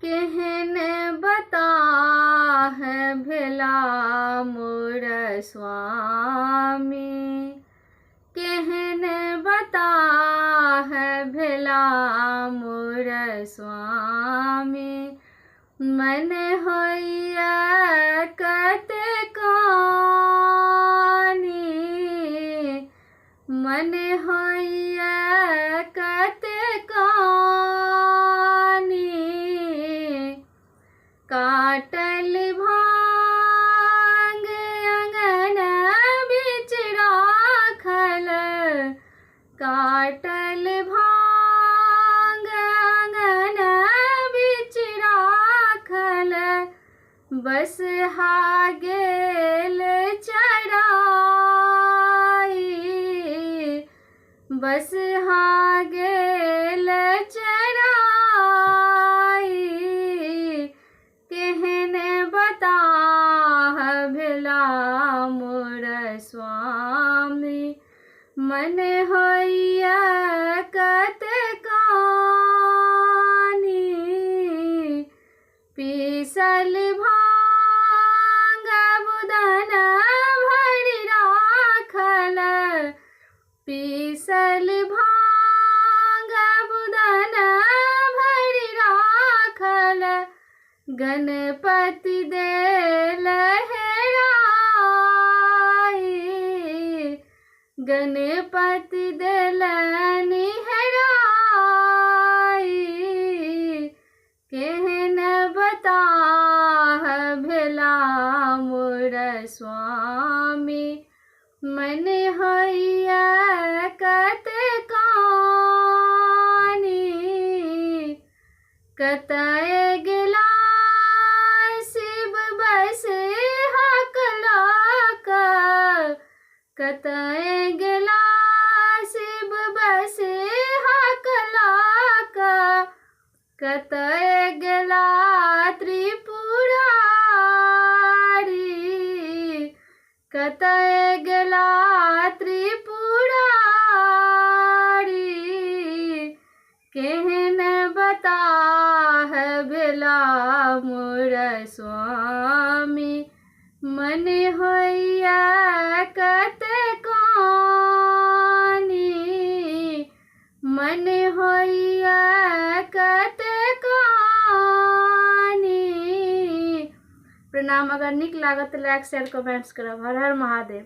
केहने बता है भेला मोर स्वामी, केहने बता है भेला मोर स्वामी। मन होइया कते कानी, मन होइया कते कानी। काटल भांग अंगन बिच राखल, काटल भांग अंगन बिच राखल। बस हा गेल चराई, बस हा गेल चराई। केहने बता भेला मोर स्वामी, मन होइया कते कानी। पीसल भांग बुदन भरि राखल, पीसल भांग बुदन भरि राखल। गणपति देल हेराई, गणपति देल हेराई। केहने बता भेला मोर स्वामी, मन होइया कते कानी। कतय गेला शिव बस हकलाक, कतय गेला शिव बस हकलाक। कतय गेला त्रिपुरारी, कतय गेला त्रिपुरारी। केहने बता भेला मोर स्वामी, मन होइया कते कानी। मन होइया कते कानी। प्रणाम। अगर नीक लागत तो लाइक शेयर कमेंट्स करब। हर हर महादेव।